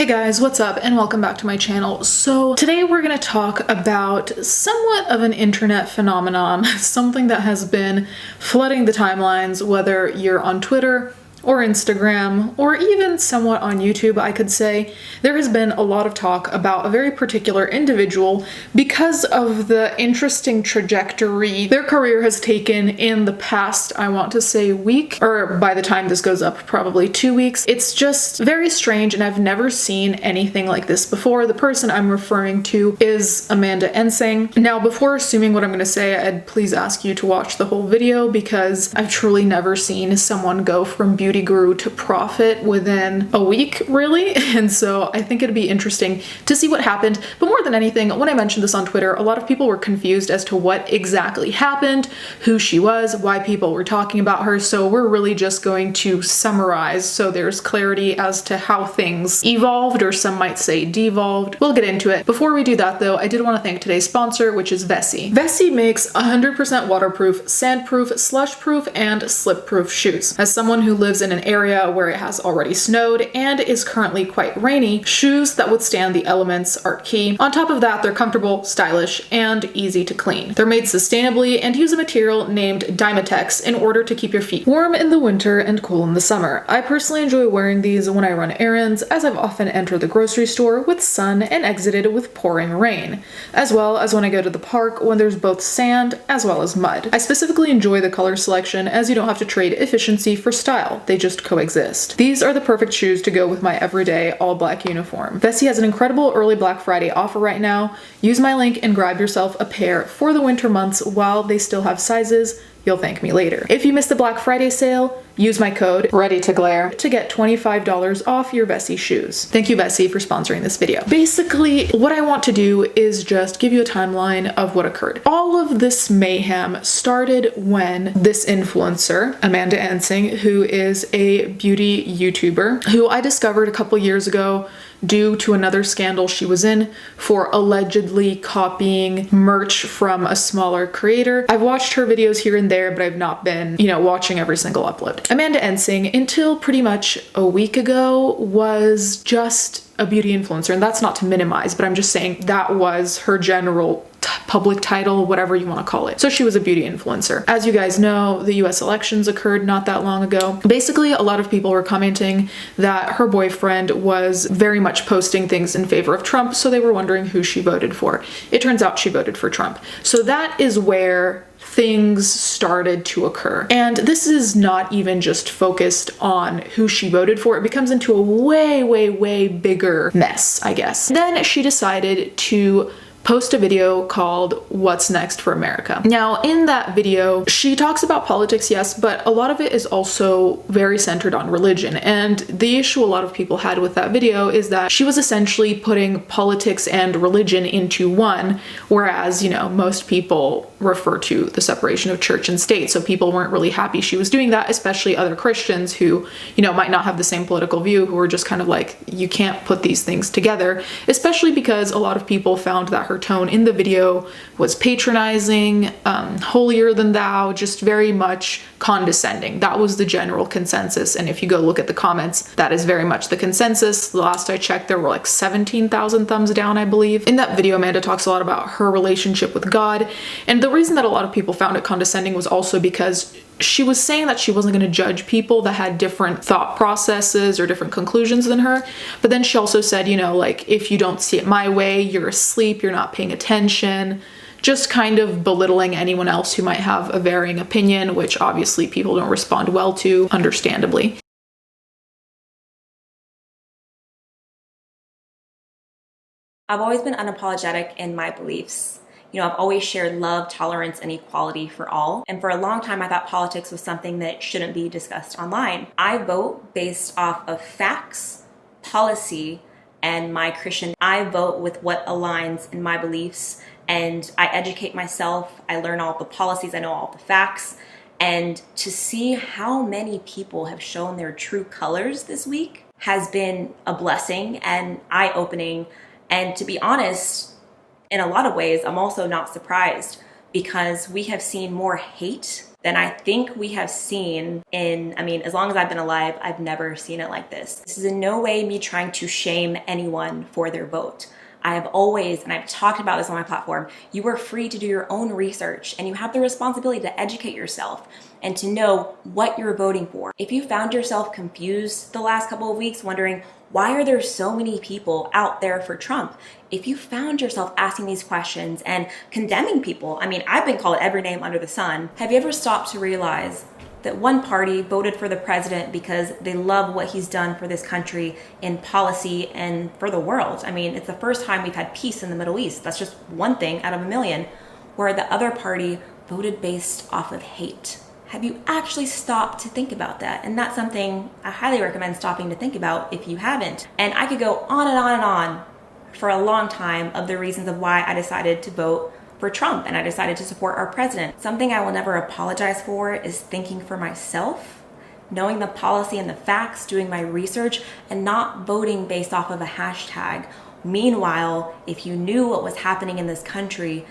guys, what's up and welcome back to my channel. So today we're going to talk about somewhat of an internet phenomenon, something that has been flooding the timelines, whether you're on Twitter or Instagram, or even somewhat on YouTube, I could say. There has been a lot of talk about a very particular individual because of the interesting trajectory their career has taken in the past, I want to say week, or by the time this goes up, probably 2 weeks. It's just very strange and I've never seen anything like this before. The person I'm referring to is Amanda Ensing. Now, before assuming what I'm going to say, I'd please ask you to watch the whole video because I've truly never seen someone go from beauty guru to prophet within a week, really. And so I think it'd be interesting to see what happened. But more than anything, when I mentioned this on Twitter, a lot of people were confused as to what exactly happened, who she was, why people were talking about her. So we're really just going to summarize so there's clarity as to how things evolved, or some might say devolved. We'll get into it. Before we do that though, I did want to thank today's sponsor, which is Vessi. Vessi makes 100% waterproof, sandproof, slushproof, and slip-proof shoes. As someone who lives in an area where it has already snowed and is currently quite rainy, shoes that withstand the elements are key. On top of that, they're comfortable, stylish, and easy to clean. They're made sustainably and use a material named Dymatex in order to keep your feet warm in the winter and cool in the summer. I personally enjoy wearing these when I run errands, as I've often entered the grocery store with sun and exited with pouring rain, as well as when I go to the park when there's both sand as well as mud. I specifically enjoy the color selection as you don't have to trade efficiency for style. They just coexist. These are the perfect shoes to go with my everyday all black uniform. Vessi has an incredible early Black Friday offer right now. Use my link and grab yourself a pair for the winter months while they still have sizes. You'll thank me later. If you missed the Black Friday sale, use my code Ready to Glare to get $25 off your Vessi shoes. Thank you, Vessi, for sponsoring this video. Basically, what I want to do is just give you a timeline of what occurred. All of this mayhem started when this influencer, Amanda Ensing, who is a beauty YouTuber, who I discovered a couple years ago due to another scandal she was in for allegedly copying merch from a smaller creator. I've watched her videos here and there, but I've not been, watching every single upload. Amanda Ensing, until pretty much a week ago, was just a beauty influencer, and that's not to minimize, but I'm just saying that was her general public title, whatever you want to call it. So she was a beauty influencer. As you guys know, the US elections occurred not that long ago. Basically, a lot of people were commenting that her boyfriend was very much posting things in favor of Trump, so they were wondering who she voted for. It turns out she voted for Trump. So that is where things started to occur. And this is not even just focused on who she voted for. It becomes into a way, way, way bigger mess, I guess. Then she decided to post a video called What's Next for America. Now, in that video, she talks about politics, yes, but a lot of it is also very centered on religion. And the issue a lot of people had with that video is that she was essentially putting politics and religion into one, whereas, most people refer to the separation of church and state. So people weren't really happy she was doing that, especially other Christians who, might not have the same political view, who were just kind of like, you can't put these things together, especially because a lot of people found that her tone in the video was patronizing, holier than thou, just very much condescending. That was the general consensus. And if you go look at the comments, that is very much the consensus. The last I checked, there were like 17,000 thumbs down, I believe. In that video, Amanda talks a lot about her relationship with God. And the reason that a lot of people found it condescending was also because she was saying that she wasn't going to judge people that had different thought processes or different conclusions than her. But then she also said, if you don't see it my way, you're asleep, you're not paying attention. Just kind of belittling anyone else who might have a varying opinion, which obviously people don't respond well to, understandably. I've always been unapologetic in my beliefs. I've always shared love, tolerance, and equality for all. And for a long time, I thought politics was something that shouldn't be discussed online. I vote based off of facts, policy, and my Christian. I vote with what aligns in my beliefs, and I educate myself. I learn all the policies, I know all the facts. And to see how many people have shown their true colors this week has been a blessing and eye-opening. And to be honest, in a lot of ways, I'm also not surprised because we have seen more hate than I think we have seen as long as I've been alive, I've never seen it like this. This is in no way me trying to shame anyone for their vote. I have always, and I've talked about this on my platform, you are free to do your own research and you have the responsibility to educate yourself and to know what you're voting for. If you found yourself confused the last couple of weeks wondering, why are there so many people out there for Trump? If you found yourself asking these questions and condemning people, I've been called every name under the sun. Have you ever stopped to realize that one party voted for the president because they love what he's done for this country in policy and for the world? It's the first time we've had peace in the Middle East. That's just one thing out of a million, where the other party voted based off of hate. Have you actually stopped to think about that? And that's something I highly recommend stopping to think about if you haven't. And I could go on and on and on for a long time of the reasons of why I decided to vote for Trump and I decided to support our president. Something I will never apologize for is thinking for myself, knowing the policy and the facts, doing my research, and not voting based off of a hashtag. Meanwhile, if you knew what was happening in this country,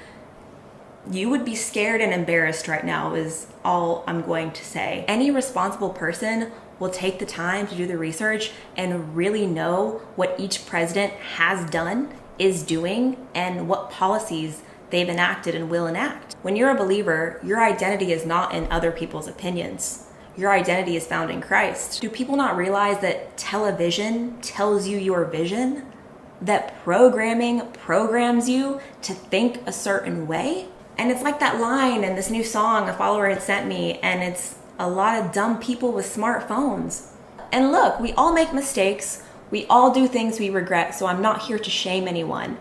you would be scared and embarrassed right now is all I'm going to say. Any responsible person will take the time to do the research and really know what each president has done, is doing, and what policies they've enacted and will enact. When you're a believer, your identity is not in other people's opinions. Your identity is found in Christ. Do people not realize that television tells you your vision? That programming programs you to think a certain way? And it's like that line in this new song a follower had sent me, and it's a lot of dumb people with smartphones. And look, we all make mistakes. We all do things we regret, so I'm not here to shame anyone.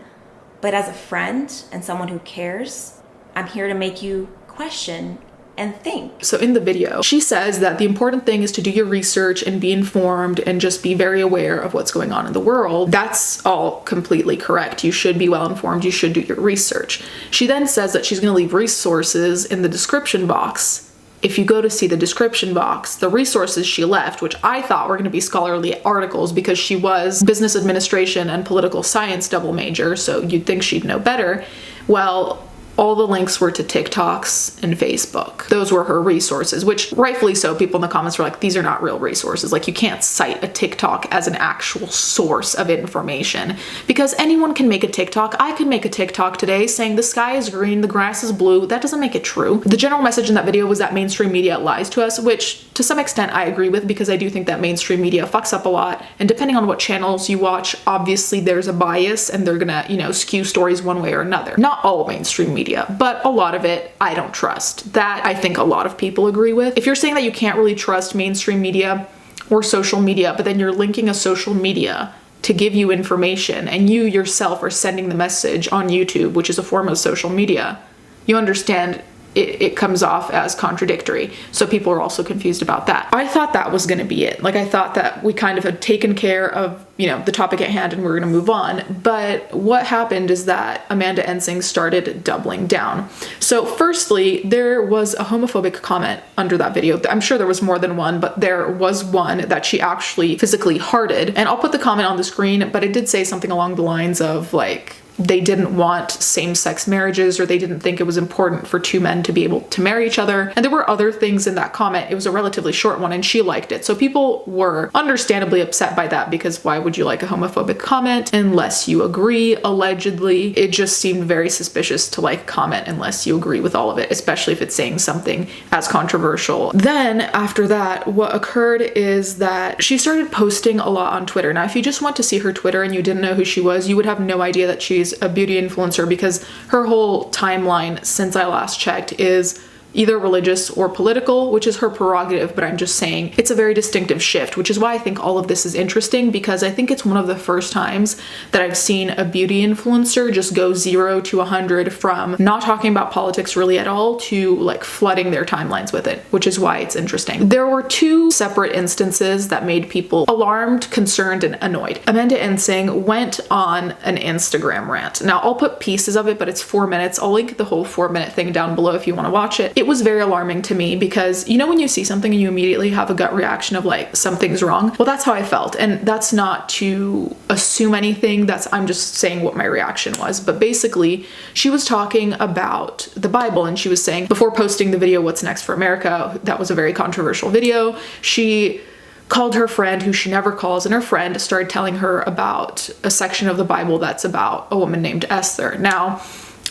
But as a friend and someone who cares, I'm here to make you question and think. So in the video, she says that the important thing is to do your research and be informed and just be very aware of what's going on in the world. That's all completely correct. You should be well informed. You should do your research. She then says that she's going to leave resources in the description box. If you go to see the description box, the resources she left, which I thought were going to be scholarly articles because she was business administration and political science double major, so you'd think she'd know better. Well, all the links were to TikToks and Facebook. Those were her resources, which rightfully so, people in the comments were like, these are not real resources. Like, you can't cite a TikTok as an actual source of information because anyone can make a TikTok. I could make a TikTok today saying the sky is green, the grass is blue. That doesn't make it true. The general message in that video was that mainstream media lies to us, which to some extent I agree with because I do think that mainstream media fucks up a lot. And depending on what channels you watch, obviously there's a bias and they're gonna, skew stories one way or another. Not all mainstream media, but a lot of it I don't trust. That I think a lot of people agree with. If you're saying that you can't really trust mainstream media or social media, but then you're linking a social media to give you information and you yourself are sending the message on YouTube, which is a form of social media, you understand it comes off as contradictory. So people are also confused about that. I thought that was going to be it. Like, I thought that we kind of had taken care of, the topic at hand and we're going to move on. But what happened is that Amanda Ensing started doubling down. So firstly, there was a homophobic comment under that video. I'm sure there was more than one, but there was one that she actually physically hearted. And I'll put the comment on the screen, but it did say something along the lines of like, they didn't want same-sex marriages, or they didn't think it was important for two men to be able to marry each other. And there were other things in that comment. It was a relatively short one and she liked it. So people were understandably upset by that because why would you like a homophobic comment unless you agree, allegedly? It just seemed very suspicious to like comment unless you agree with all of it, especially if it's saying something as controversial. Then after that, what occurred is that she started posting a lot on Twitter. Now, if you just went to see her Twitter and you didn't know who she was, you would have no idea that she's a beauty influencer because her whole timeline since I last checked is either religious or political, which is her prerogative, but I'm just saying it's a very distinctive shift, which is why I think all of this is interesting because I think it's one of the first times that I've seen a beauty influencer just go 0 to 100 from not talking about politics really at all to like flooding their timelines with it, which is why it's interesting. There were two separate instances that made people alarmed, concerned, and annoyed. Amanda Ensing went on an Instagram rant. Now, I'll put pieces of it, but it's 4 minutes. I'll link the whole 4-minute thing down below if you want to watch it. it was very alarming to me because, you know, when you see something and you immediately have a gut reaction of like, something's wrong? Well, that's how I felt. And that's not to assume anything. I'm just saying what my reaction was. But basically, she was talking about the Bible, and she was saying, before posting the video, What's Next for America, that was a very controversial video, she called her friend, who she never calls, and her friend started telling her about a section of the Bible that's about a woman named Esther. Now,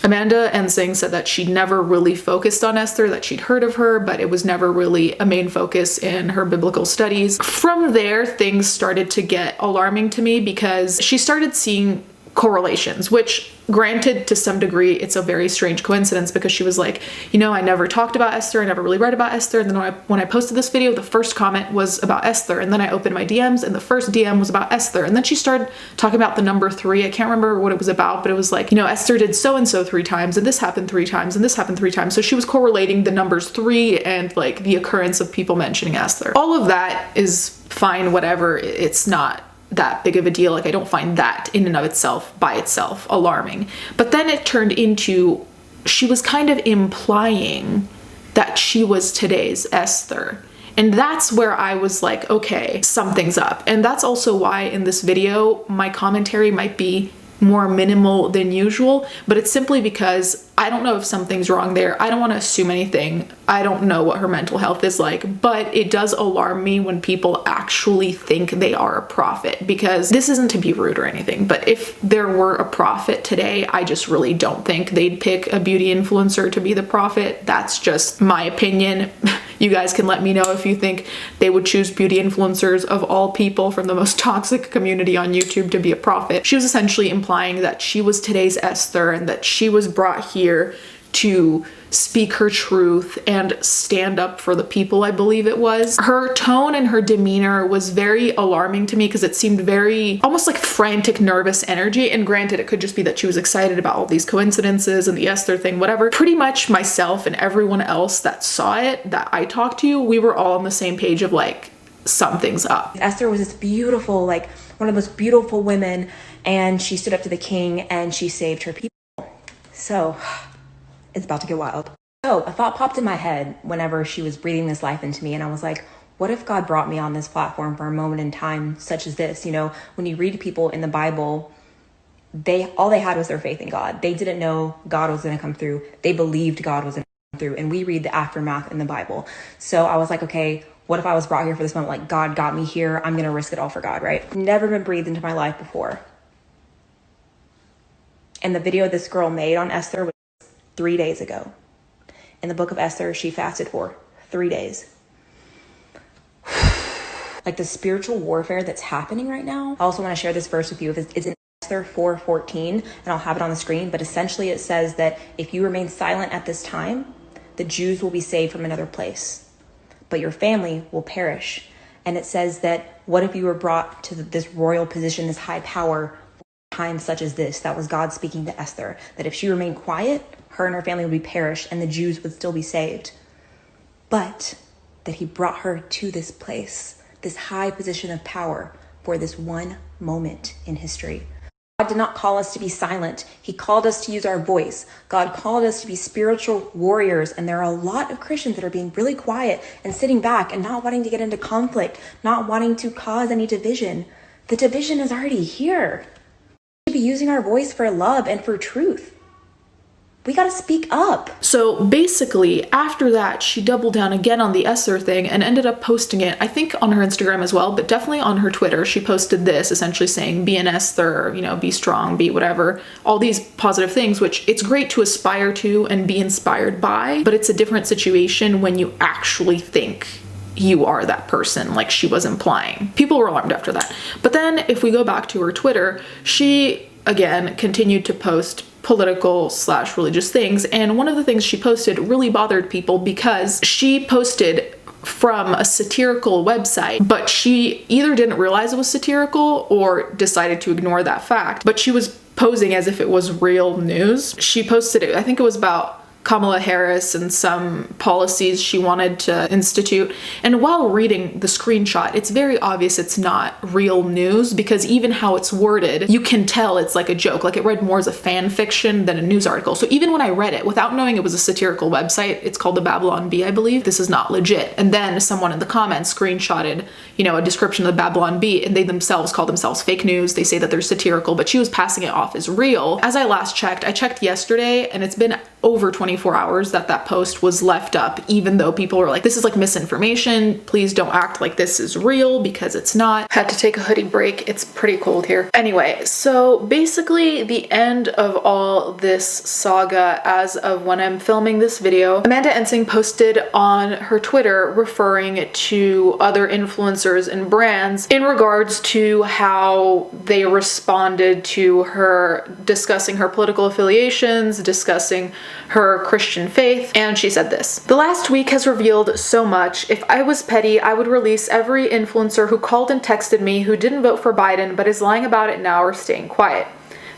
Amanda Ensing said that she never really focused on Esther, that she'd heard of her, but it was never really a main focus in her biblical studies. From there, things started to get alarming to me because she started seeing correlations, which, granted, to some degree, it's a very strange coincidence because she was like, you know, I never talked about Esther, I never really read about Esther, and then when I posted this video, the first comment was about Esther, and then I opened my DMs and the first DM was about Esther, and then she started talking about the number 3. I can't remember what it was about, but it was like, you know, Esther did so-and-so 3 times, and this happened 3 times, and this happened 3 times. So she was correlating the numbers 3 and like the occurrence of people mentioning Esther. All of that is fine, whatever. It's not that big of a deal. Like, I don't find that in and of itself, by itself, alarming. But then it turned into, she was kind of implying that she was today's Esther. And that's where I was like, okay, something's up. And that's also why in this video, my commentary might be more minimal than usual, but it's simply because I don't know if something's wrong there. I don't want to assume anything. I don't know what her mental health is like, but it does alarm me when people actually think they are a prophet, because this isn't to be rude or anything, but if there were a prophet today, I just really don't think they'd pick a beauty influencer to be the prophet. That's just my opinion. You guys can let me know if you think they would choose beauty influencers of all people from the most toxic community on YouTube to be a prophet. She was essentially implying that she was today's Esther and that she was brought here to speak her truth and stand up for the people, I believe it was. Her tone and her demeanor was very alarming to me because it seemed very almost like frantic, nervous energy. And granted, it could just be that she was excited about all these coincidences and the Esther thing, whatever. Pretty much myself and everyone else that saw it, that I talked to, we were all on the same page of like, something's up. Esther was this beautiful, like one of the most beautiful women, and she stood up to the king and she saved her people. So it's about to get wild. So a thought popped in my head whenever she was breathing this life into me, and I was like, what if God brought me on this platform for a moment in time such as this? You know, when you read people in the Bible, all they had was their faith in God. They didn't know God was going to come through. They believed God was going to come through, and we read the aftermath in the Bible. So I was like, okay, what if I was brought here for this moment? Like, God got me here. I'm going to risk it all for God, right? Never been breathed into my life before. And the video this girl made on Esther was 3 days ago. In the book of Esther, she fasted for 3 days. Like the spiritual warfare that's happening right now. I also want to share this verse with you. It's in Esther 4:14, and I'll have it on the screen. But essentially it says that if you remain silent at this time, the Jews will be saved from another place, but your family will perish. And it says that what if you were brought to this royal position, this high power, time such as this? That was God speaking to Esther, that if she remained quiet, her and her family would be perished and the Jews would still be saved. But that he brought her to this place, this high position of power, for this one moment in history. God did not call us to be silent. He called us to use our voice. God called us to be spiritual warriors. And there are a lot of Christians that are being really quiet and sitting back and not wanting to get into conflict, not wanting to cause any division. The division is already here. We should be using our voice for love and for truth. We gotta speak up. So basically, after that, she doubled down again on the Esther thing and ended up posting it, I think on her Instagram as well, but definitely on her Twitter. She posted this, essentially saying, be an Esther, you know, be strong, be whatever, all these positive things, which it's great to aspire to and be inspired by, but it's a different situation when you actually think you are that person, like she was implying. People were alarmed after that. But then if we go back to her Twitter, she again continued to post political/religious things, and one of the things she posted really bothered people because she posted from a satirical website, but she either didn't realize it was satirical or decided to ignore that fact, but she was posing as if it was real news. She posted it, I think it was about Kamala Harris and some policies she wanted to institute. And while reading the screenshot, it's very obvious it's not real news, because even how it's worded, you can tell it's like a joke. Like, it read more as a fan fiction than a news article. So even when I read it, without knowing it was a satirical website, it's called the Babylon Bee, I believe, this is not legit. And then someone in the comments screenshotted, you know, a description of the Babylon Bee, and they themselves call themselves fake news. They say that they're satirical, but she was passing it off as real. As I last checked, I checked yesterday, and it's been over 24 hours that post was left up, even though people were like, this is like misinformation, please don't act like this is real, because it's not. Had to take a hoodie break, it's pretty cold here. Anyway, so basically the end of all this saga as of when I'm filming this video, Amanda Ensing posted on her Twitter referring to other influencers and brands in regards to how they responded to her discussing her political affiliations, discussing her Christian faith, and she said this: "The last week has revealed so much. If I was petty, I would release every influencer who called and texted me who didn't vote for Biden but is lying about it now or staying quiet.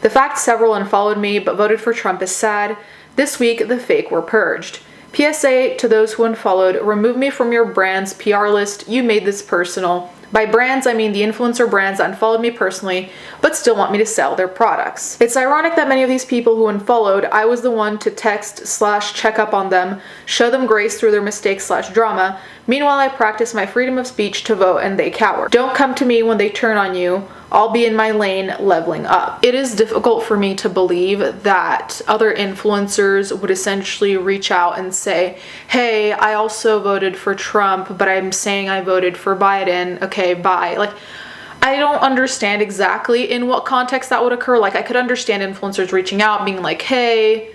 The fact several unfollowed me but voted for Trump is sad. This week, the fake were purged. PSA to those who unfollowed, remove me from your brand's PR list. You made this personal. By brands, I mean the influencer brands that unfollowed me personally, but still want me to sell their products. It's ironic that many of these people who unfollowed, I was the one to text/check up on them, show them grace through their mistakes/drama. Meanwhile, I practice my freedom of speech to vote and they cower. Don't come to me when they turn on you. I'll be in my lane leveling up." It is difficult for me to believe that other influencers would essentially reach out and say, hey, I also voted for Trump, but I'm saying I voted for Biden. Okay, bye. Like, I don't understand exactly in what context that would occur. Like, I could understand influencers reaching out, being like, hey,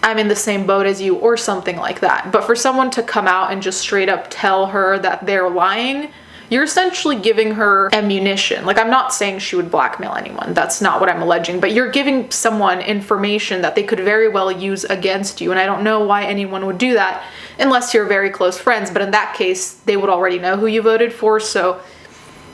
I'm in the same boat as you, or something like that. But for someone to come out and just straight up tell her that they're lying, you're essentially giving her ammunition. Like, I'm not saying she would blackmail anyone. That's not what I'm alleging. But you're giving someone information that they could very well use against you. And I don't know why anyone would do that unless you're very close friends. But in that case, they would already know who you voted for. So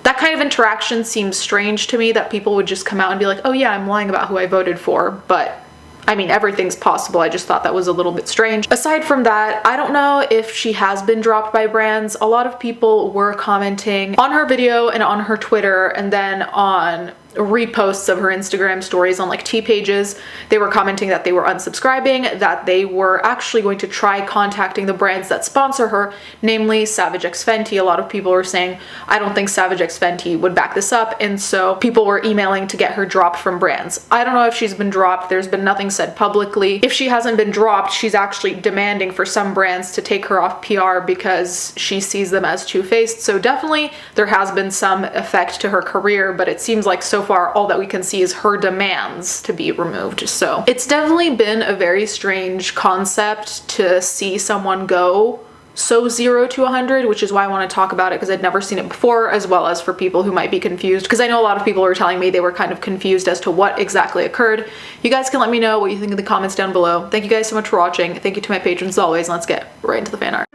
that kind of interaction seems strange to me, that people would just come out and be like, oh yeah, I'm lying about who I voted for. But I mean, everything's possible. I just thought that was a little bit strange. Aside from that, I don't know if she has been dropped by brands. A lot of people were commenting on her video and on her Twitter, and then on reposts of her Instagram stories on like T pages. They were commenting that they were unsubscribing, that they were actually going to try contacting the brands that sponsor her, namely Savage X Fenty. A lot of people were saying, I don't think Savage X Fenty would back this up, and so people were emailing to get her dropped from brands. I don't know if she's been dropped. There's been nothing said publicly. If she hasn't been dropped, she's actually demanding for some brands to take her off PR because she sees them as two-faced. So definitely there has been some effect to her career, but it seems like so far all that we can see is her demands to be removed. So it's definitely been a very strange concept to see someone go so 0 to 100, which is why I want to talk about it, because I'd never seen it before, as well as for people who might be confused, because I know a lot of people were telling me they were kind of confused as to what exactly occurred. You guys can let me know what you think in the comments down below. Thank you guys so much for watching. Thank you to my patrons as always, and let's get right into the fan art.